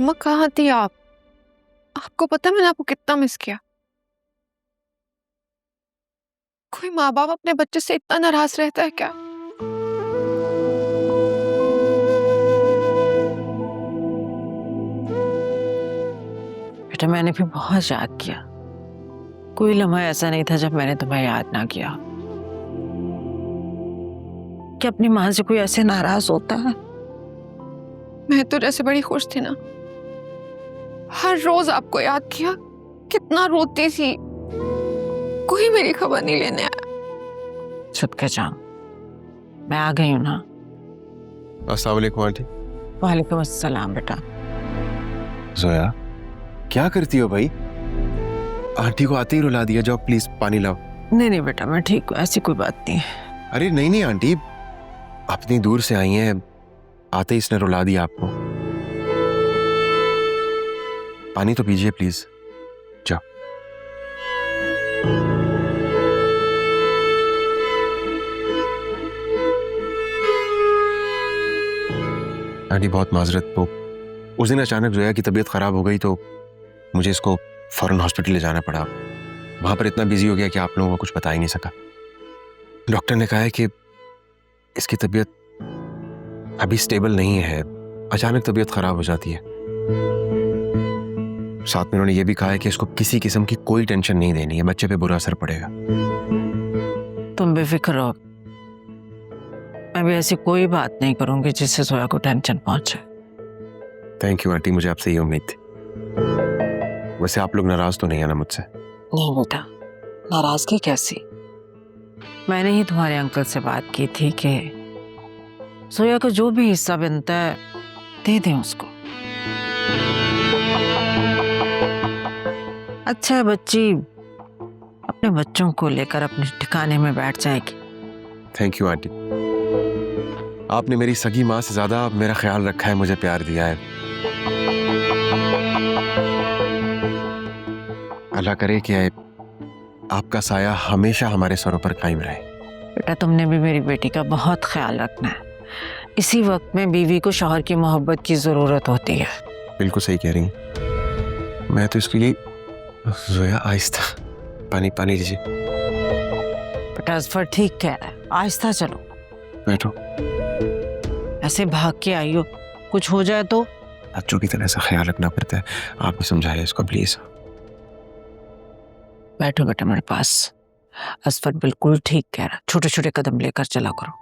अम्मा कहाँ थी आप? आपको पता है मैंने आपको कितना मिस किया। कोई माँ बाप अपने बच्चे से इतना नाराज रहता है क्या? बेटा मैंने भी बहुत याद किया, कोई लम्हा ऐसा नहीं था जब मैंने तुम्हें याद ना किया। कि अपनी माँ से कोई ऐसे नाराज होता है? मैं तो जैसे बड़ी खुश थी ना, हर रोज आपको याद किया, कितना रोती थी, कोई मेरी खबर नहीं लेने आया। सदका जान, मैं आ गई हूँ ना। अस्सलाम वालेकुम आंटी। वालेकुम अस्सलाम बेटा। जोया क्या करती हो भाई? आंटी को आते ही रुला दिया। जाओ प्लीज पानी लाओ। नहीं नहीं बेटा मैं ठीक हूँ, ऐसी कोई बात नहीं है। अरे नहीं नहीं आंटी, अपनी दूर से आई हैं, आते ही इसने रुला दिया आपको। पानी तो पीजिए प्लीज, जाओ। आंटी बहुत माजरत, वो उस दिन अचानक जोया की तबीयत खराब हो गई तो मुझे इसको फौरन हॉस्पिटल ले जाना पड़ा। वहां पर इतना बिजी हो गया कि आप लोगों को कुछ बता ही नहीं सका। डॉक्टर ने कहा है कि इसकी तबीयत अभी स्टेबल नहीं है, अचानक तबीयत खराब हो जाती है। साथ में उन्होंने ये भी कहा है कि इसको किसी किस्म की कोई टेंशन नहीं देनी है, बच्चे पे बुरा असर पड़ेगा। तुम बेफिक्र रहो, मैं भी ऐसी कोई बात नहीं करूंगी जिससे जोया को टेंशन पहुंचे। थैंक यू आंटी, मुझे आपसे ये उम्मीद थी। वैसे आप लोग नाराज तो नहीं है ना मुझसे? नहीं बेटा, नाराजगी कैसी? मैंने ही तुम्हारे अंकल से बात की थी कि जोया को जो भी हिस्सा बनता है दे दें उसको। अच्छा है बच्ची अपने बच्चों को लेकर अपने ठिकाने में बैठ जाएगी। थैंक यू आंटी, आपने मेरी सगी माँ से ज्यादा मेरा ख्याल रखा है, मुझे प्यार दिया है। अल्लाह करे कि आपका साया हमेशा हमारे सरों पर कायम रहे। बेटा तुमने भी मेरी बेटी का बहुत ख्याल रखना है। इसी वक्त में बीवी को शौहर की मोहब्बत की जरूरत होती है। बिल्कुल सही कह रही हैं। मैं तो इसके लिए जोया आहिस्ता, पानी पानी लीजिए। बेटा अजफर ठीक कह रहा है, आहिस्ता चलो। बैठो। ऐसे भाग के आई हो, कुछ हो जाए तो? बच्चों की तरह से ख्याल रखना पड़ता है, आप भी समझाइए इसको प्लीज। बैठो बेटा मेरे पास। असफर बिल्कुल ठीक कह रहा, छोटे छोटे कदम लेकर चला करो।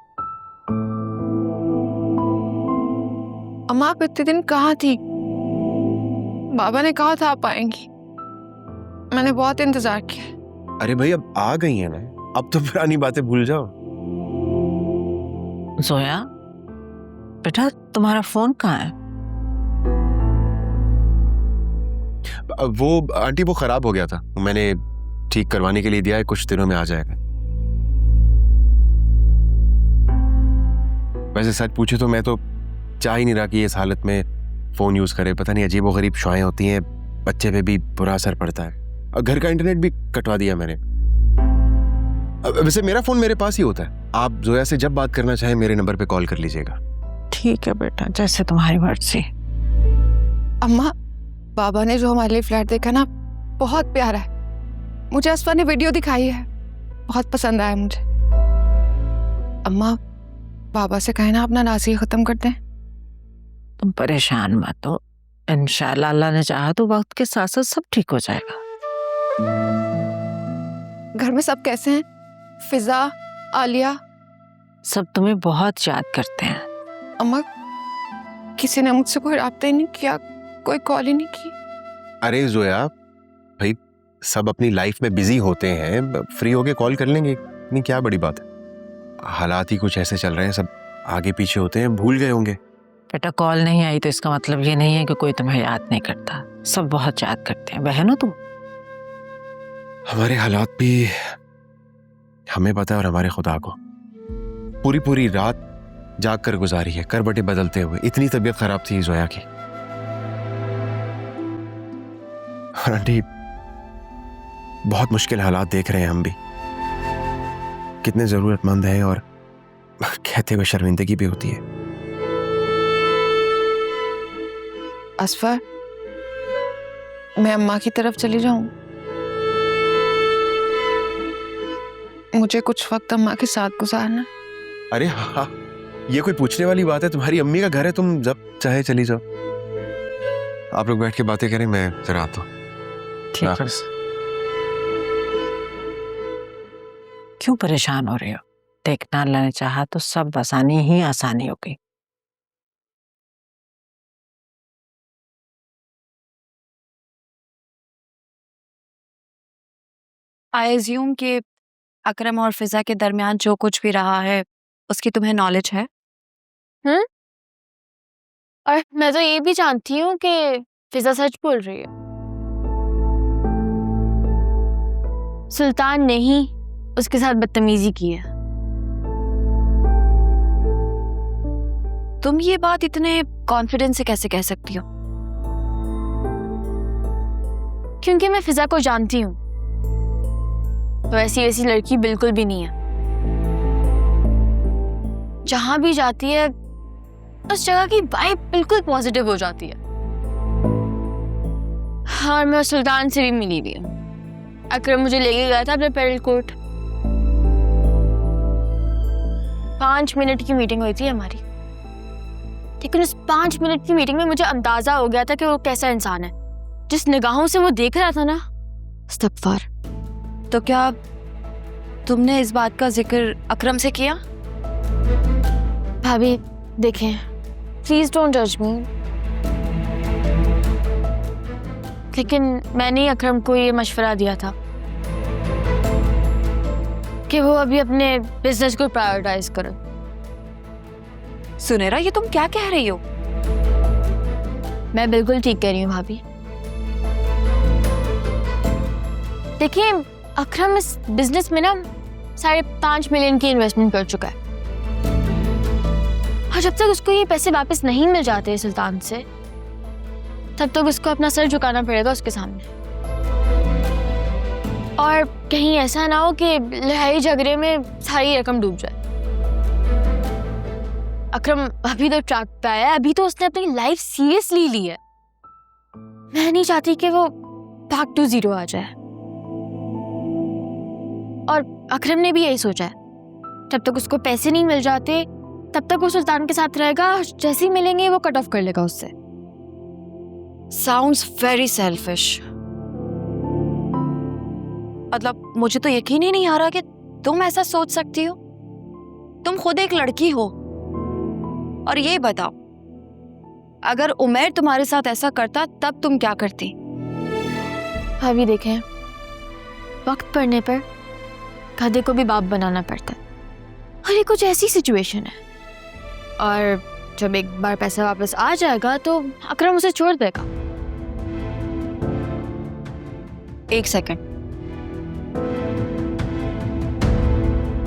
अम्मा आप इतने दिन कहाँ थी? बाबा ने कहा था आप आएंगी, मैंने बहुत इंतजार किया। अरे भाई अब आ गई है ना, अब तो पुरानी बातें भूल जाओ। जोया बेटा तुम्हारा फोन कहाँ है? वो आंटी वो खराब हो गया था, मैंने ठीक करवाने के लिए दिया है, कुछ दिनों में आ जाएगा। वैसे सच पूछे तो मैं तो चाह ही नहीं रहा कि इस हालत में फोन यूज करे। पता नहीं अजीबोगरीब शुआएं होती हैं, बच्चे पे भी बुरा असर पड़ता है। और घर का इंटरनेट भी कटवा दिया मैंने। वैसे मेरा फोन मेरे पास ही होता है, आप जोया से जब बात करना चाहें मेरे नंबर पे कॉल कर लीजिएगा। ठीक है बेटा, जैसे तुम्हारी मर्जी। अम्मा बाबा ने जो हमारे लिए फ्लैट देखा ना, बहुत प्यारा है। मुझे असफा ने वीडियो दिखाई है, बहुत पसंद आया मुझे। अम्मा बाबा से कहे ना अपना नाज़ी खत्म कर दें। तुम परेशान मत हो, इंशाल्लाह अल्लाह ने चाहा तो वक्त के साथ साथ सब ठीक हो जाएगा। घर में सब कैसे हैं? फिजा, आलिया? सब तुम्हें बहुत याद करते हैं। अम्मा किसी ने मुझसे कोई राब्ता ही नहीं किया, कोई कॉल ही नहीं की। अरे जोया भाई, सब अपनी लाइफ में बिजी होते हैं, फ्री होके कॉल कर लेंगे, नहीं क्या बड़ी बात है। हालात ही कुछ ऐसे चल रहे हैं, सब आगे पीछे होते हैं, भूल गए होंगे। बेटा कॉल नहीं आई तो इसका मतलब ये नहीं है कि कोई तुम्हें याद नहीं करता, सब बहुत याद करते हैं। बहन हो तुम। हमारे हालात भी हमें पता है और हमारे खुदा को। पूरी पूरी रात जाग कर गुजारी है, करवटें बदलते हुए। इतनी तबीयत खराब थी जोया की। और आंटी बहुत मुश्किल हालात देख रहे हैं हम भी, कितने जरूरतमंद हैं, और कहते हुए शर्मिंदगी भी होती है। असफर, मैं अम्मा की तरफ चली जाऊं? मुझे कुछ वक्त अम्मा के साथ गुजारना। अरे हाँ, ये कोई पूछने वाली बात है? तुम्हारी अम्मी का घर है, तुम जब चाहे चली जाओ। आप लोग बैठ के बातें करें, मैं जरा आता हूँ। ठीक है। क्यों परेशान हो रहे हो? देखना अल्लाह ने चाहा तो सब आसानी ही आसानी होगी। आई एज्यूम कि अकरम और फिजा के दरमियान जो कुछ भी रहा है उसकी तुम्हें नॉलेज है। और मैं तो ये भी जानती हूँ कि फिजा सच बोल रही है। सुल्तान ने ही उसके साथ बदतमीजी की है। तुम ये बात इतने कॉन्फिडेंस से कैसे कह सकती हो? क्योंकि मैं फिजा को जानती हूँ, तो ऐसी वैसी लड़की बिल्कुल भी नहीं है। जहां भी जाती है उस जगह की वाइब बिल्कुल पॉजिटिव हो जाती है। हाँ, और मैं सुल्तान से भी मिली हुई हूँ। अकरम मुझे लेके गया था अपने पेरल कोर्ट। 5 मिनट की मीटिंग हुई थी हमारी, लेकिन उस 5 मिनट की मीटिंग में मुझे अंदाजा हो गया था कि वो कैसा इंसान है। जिस निगाहों से वो देख रहा था ना, इस्तग़फ़ार। तो क्या तुमने इस बात का जिक्र अकरम से किया? भाभी देखें, प्लीज डोंट जज मी, लेकिन मैंने ही अकरम को ये मशवरा दिया था कि वो अभी अपने बिजनेस को प्रायोरिटाइज करो। सुनेरा, ये तुम क्या कह रही हो? मैं बिल्कुल ठीक कह रही हूँ भाभी। देखिए, अकरम इस बिजनेस में ना 5.5 मिलियन की इन्वेस्टमेंट कर चुका है, और जब तक उसको ये पैसे वापस नहीं मिल जाते सुल्तान से, तब तक उसको अपना सर झुकाना पड़ेगा उसके सामने। और कहीं ऐसा ना हो कि लड़ाई झगड़े में सारी रकम डूब जाए। अकरम अभी तो ट्रैक पे आया है, अभी तो उसने अपनी लाइफ सीरियसली ली है। मैं नहीं चाहती कि वो बैक टू जीरो आ जाए, और अकरम ने भी यही सोचा है। जब तक उसको पैसे नहीं मिल जाते तब तक वो सुल्तान के साथ रहेगा, जैसे ही मिलेंगे वो कट ऑफ कर लेगा उससे। Sounds very selfish. मतलब मुझे तो यकीन ही नहीं आ रहा कि तुम ऐसा सोच सकती हो। तुम खुद एक लड़की हो, और ये बताओ, अगर उमैर तुम्हारे साथ ऐसा करता तब तुम क्या करती? अभी देखें, वक्त पड़ने पर गधे को भी बाप बनाना पड़ता है, और ये कुछ ऐसी सिचुएशन है। और जब एक बार पैसा वापस आ जाएगा तो अकरम उसे छोड़ देगा। एक सेकंड,